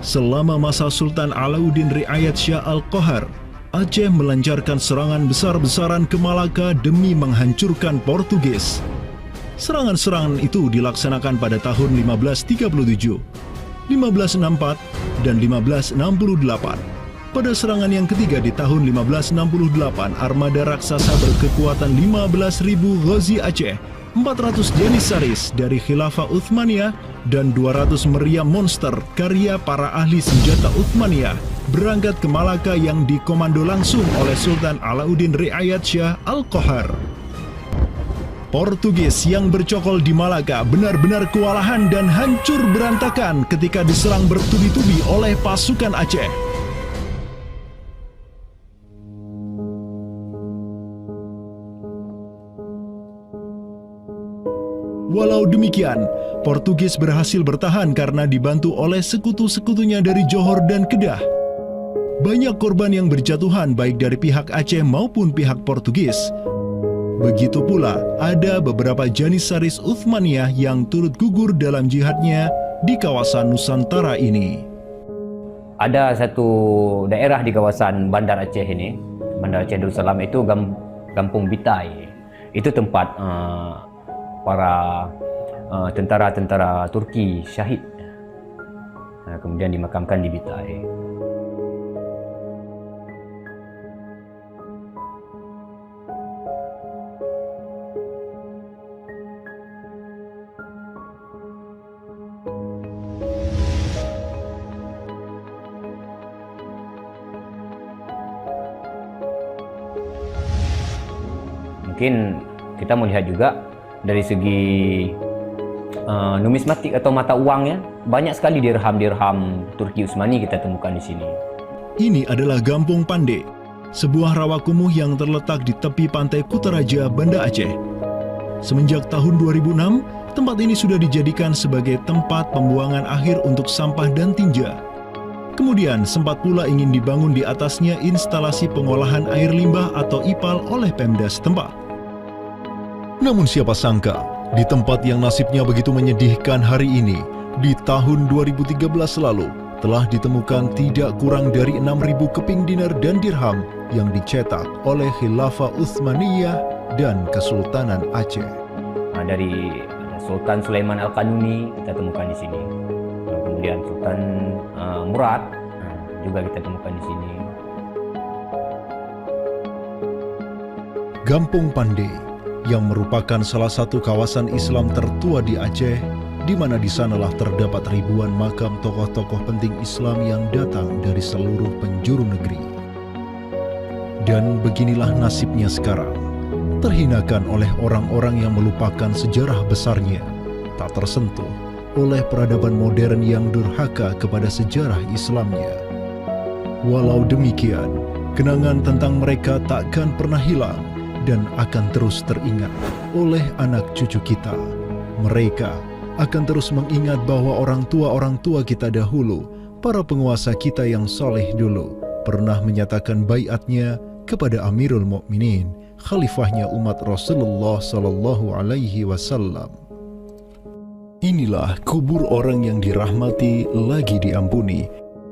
Selama masa Sultan Alauddin Riayat Shah Al-Qahar, Aceh melancarkan serangan besar-besaran ke Malaka demi menghancurkan Portugis. Serangan-serangan itu dilaksanakan pada tahun 1537, 1564, dan 1568. Pada serangan yang ketiga di tahun 1568, armada raksasa berkekuatan 15.000 Ghazi Aceh, 400 Janissaris dari Khilafah Uthmaniyah, dan 200 meriam monster karya para ahli senjata Uthmaniyah berangkat ke Malaka yang dikomando langsung oleh Sultan Alauddin Riayat Shah Al-Qahar. Portugis yang bercokol di Malaka benar-benar kewalahan dan hancur berantakan ketika diserang bertubi-tubi oleh pasukan Aceh. Walau demikian, Portugis berhasil bertahan karena dibantu oleh sekutu-sekutunya dari Johor dan Kedah. Banyak korban yang berjatuhan baik dari pihak Aceh maupun pihak Portugis. Begitu pula ada beberapa Janissaris Uthmaniyah yang turut gugur dalam jihadnya di kawasan Nusantara ini. Ada satu daerah di kawasan Bandar Aceh ini, Bandar Aceh Darussalam itu Kampung Bitai. Itu tempat para tentara-tentara Turki syahid, kemudian dimakamkan di Bitai. Mungkin kita melihat juga dari segi numismatik atau mata uangnya, banyak sekali dirham-dirham Turki Utsmani kita temukan di sini. Ini adalah Gampung Pande, sebuah rawa kumuh yang terletak di tepi pantai Kutaraja, Banda Aceh. Semenjak tahun 2006, tempat ini sudah dijadikan sebagai tempat pembuangan akhir untuk sampah dan tinja. Kemudian sempat pula ingin dibangun di atasnya instalasi pengolahan air limbah atau IPAL oleh Pemda setempat. Namun siapa sangka, di tempat yang nasibnya begitu menyedihkan hari ini, di tahun 2013 lalu, telah ditemukan tidak kurang dari 6.000 keping dinar dan dirham yang dicetak oleh Khilafah Uthmaniyah dan Kesultanan Aceh. Dari Sultan Sulaiman Al-Qanuni kita temukan di sini. Kemudian Sultan Murad juga kita temukan di sini. Gampung Pande yang merupakan salah satu kawasan Islam tertua di Aceh, di mana di sanalah terdapat ribuan makam tokoh-tokoh penting Islam yang datang dari seluruh penjuru negeri. Dan beginilah nasibnya sekarang, terhinakan oleh orang-orang yang melupakan sejarah besarnya, tak tersentuh oleh peradaban modern yang durhaka kepada sejarah Islamnya. Walau demikian, kenangan tentang mereka takkan pernah hilang dan akan terus teringat oleh anak cucu kita. Mereka akan terus mengingat bahwa orang tua kita dahulu, para penguasa kita yang soleh dulu, pernah menyatakan baiatnya kepada Amirul Mukminin, khalifahnya umat Rasulullah Sallallahu Alaihi Wasallam. Inilah kubur orang yang dirahmati lagi diampuni.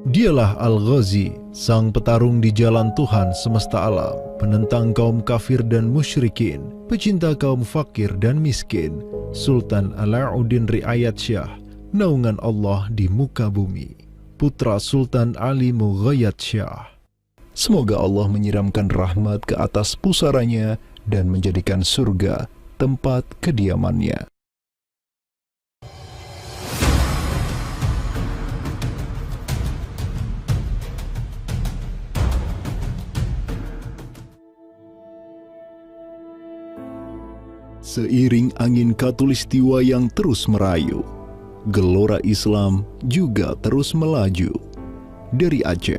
Dialah Al-Ghazi, sang petarung di jalan Tuhan semesta alam, penentang kaum kafir dan musyrikin, pecinta kaum fakir dan miskin, Sultan Alauddin Riayat Shah, naungan Allah di muka bumi, putra Sultan Ali Mughayat Shah. Semoga Allah menyiramkan rahmat ke atas pusaranya dan menjadikan surga tempat kediamannya. Seiring angin Katulistiwa yang terus merayu, gelora Islam juga terus melaju dari Aceh,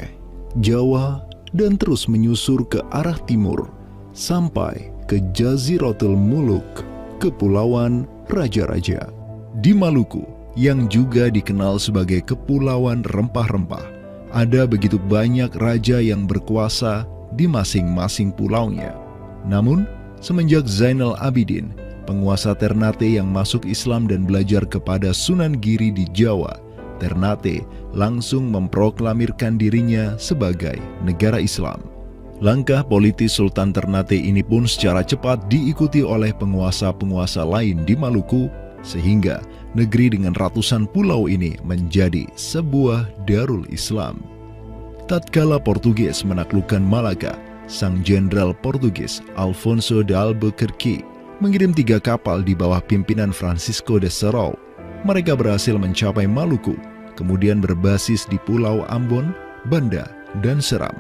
Jawa, dan terus menyusur ke arah timur sampai ke Jaziratul Muluk, Kepulauan Raja-Raja. Di Maluku, yang juga dikenal sebagai Kepulauan Rempah-Rempah, ada begitu banyak raja yang berkuasa di masing-masing pulaunya. Namun, semenjak Zainal Abidin, penguasa Ternate yang masuk Islam dan belajar kepada Sunan Giri di Jawa, Ternate langsung memproklamirkan dirinya sebagai negara Islam. Langkah politis Sultan Ternate ini pun secara cepat diikuti oleh penguasa-penguasa lain di Maluku, sehingga negeri dengan ratusan pulau ini menjadi sebuah darul Islam. Tatkala Portugis menaklukkan Malaka, sang jenderal Portugis Alfonso de Albuquerque mengirim 3 kapal di bawah pimpinan Francisco de Serrao. Mereka berhasil mencapai Maluku, kemudian berbasis di Pulau Ambon, Banda, dan Seram.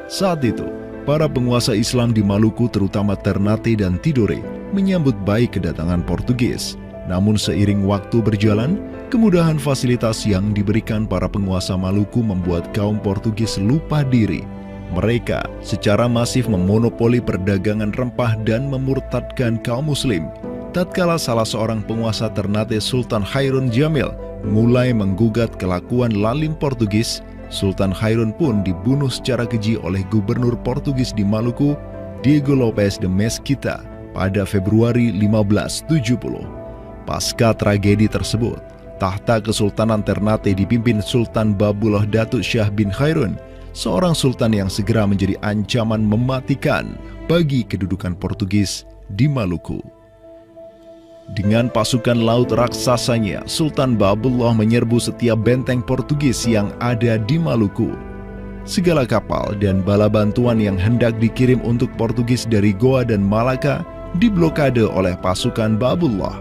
Saat itu, para penguasa Islam di Maluku terutama Ternate dan Tidore menyambut baik kedatangan Portugis. Namun seiring waktu berjalan, kemudahan fasilitas yang diberikan para penguasa Maluku membuat kaum Portugis lupa diri. Mereka secara masif memonopoli perdagangan rempah dan memurtadkan kaum muslim. Tatkala salah seorang penguasa Ternate, Sultan Hairun Jamil, mulai menggugat kelakuan lalim Portugis, Sultan Hairun pun dibunuh secara keji oleh gubernur Portugis di Maluku, Diego Lopes de Mesquita, pada Februari 1570. Pasca tragedi tersebut, tahta Kesultanan Ternate dipimpin Sultan Babullah Datuk Shah bin Hairun, seorang sultan yang segera menjadi ancaman mematikan bagi kedudukan Portugis di Maluku. Dengan pasukan laut raksasanya, Sultan Babullah menyerbu setiap benteng Portugis yang ada di Maluku. Segala kapal dan bala bantuan yang hendak dikirim untuk Portugis dari Goa dan Malaka diblokade oleh pasukan Babullah.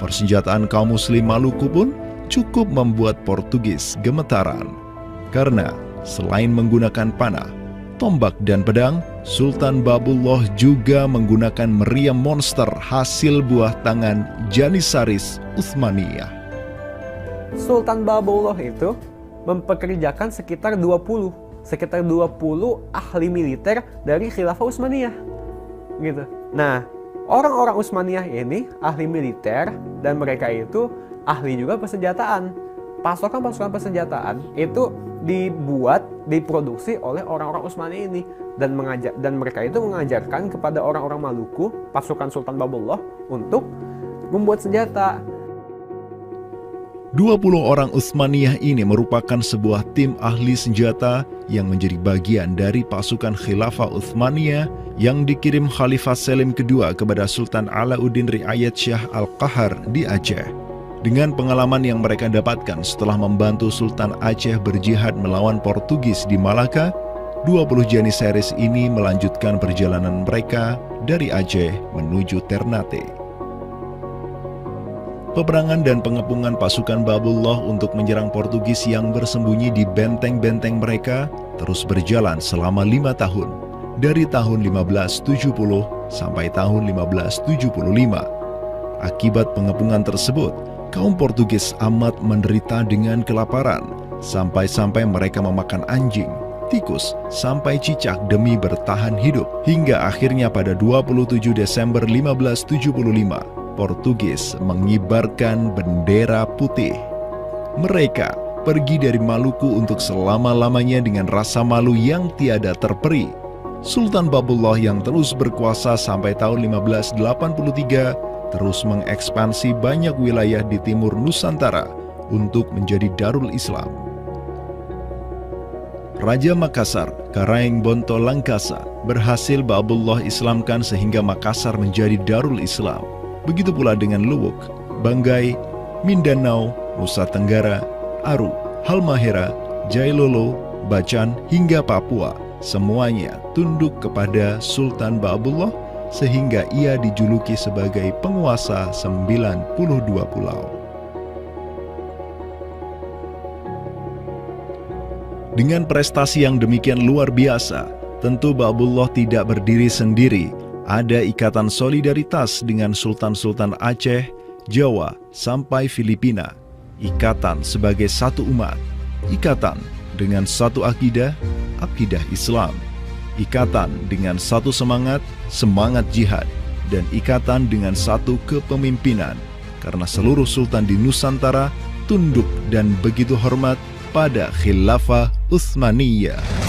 Persenjataan kaum muslim Maluku pun cukup membuat Portugis gemetaran. Karena selain menggunakan panah, tombak dan pedang, Sultan Babullah juga menggunakan meriam monster hasil buah tangan Janissaris Utsmaniyah. Sultan Babullah itu mempekerjakan sekitar 20 ahli militer dari Khilafah Utsmaniyah. Gitu. Nah, orang-orang Utsmaniyah ini ahli militer dan mereka itu ahli juga persenjataan. Pasukan-pasukan persenjataan itu diproduksi oleh orang-orang Utsmani ini dan mereka itu mengajarkan kepada orang-orang Maluku, pasukan Sultan Babullah, untuk membuat senjata. 20 orang Utsmaniyah ini merupakan sebuah tim ahli senjata yang menjadi bagian dari pasukan Khilafah Utsmaniyah yang dikirim Khalifah Selim II kepada Sultan Alauddin Riayat Shah Al-Qahar di Aceh. Dengan pengalaman yang mereka dapatkan setelah membantu Sultan Aceh berjihad melawan Portugis di Malaka, 20 Janissaris ini melanjutkan perjalanan mereka dari Aceh menuju Ternate. Peperangan dan pengepungan pasukan Babullah untuk menyerang Portugis yang bersembunyi di benteng-benteng mereka terus berjalan selama 5 tahun, dari tahun 1570 sampai tahun 1575. Akibat pengepungan tersebut, kaum Portugis amat menderita dengan kelaparan, sampai-sampai mereka memakan anjing, tikus, sampai cicak demi bertahan hidup. Hingga akhirnya pada 27 Desember 1575, Portugis mengibarkan bendera putih. Mereka pergi dari Maluku untuk selama-lamanya dengan rasa malu yang tiada terperi. Sultan Babullah yang terus berkuasa sampai tahun 1583 terus mengekspansi banyak wilayah di timur Nusantara untuk menjadi Darul Islam. Raja Makassar, Karaeng Bonto Langkasa, berhasil Babullah Islamkan sehingga Makassar menjadi Darul Islam. Begitu pula dengan Luwuk, Banggai, Mindanao, Nusa Tenggara, Aru, Halmahera, Jailolo, Bacan, hingga Papua. Semuanya tunduk kepada Sultan Babullah sehingga ia dijuluki sebagai penguasa 92 pulau. Dengan prestasi yang demikian luar biasa, tentu Babullah tidak berdiri sendiri. Ada ikatan solidaritas dengan sultan-sultan Aceh, Jawa, sampai Filipina. Ikatan sebagai satu umat. Ikatan dengan satu akidah Islam. Ikatan dengan satu semangat jihad. Dan ikatan dengan satu kepemimpinan. Karena seluruh sultan di Nusantara tunduk dan begitu hormat pada Khilafah Utsmaniyah.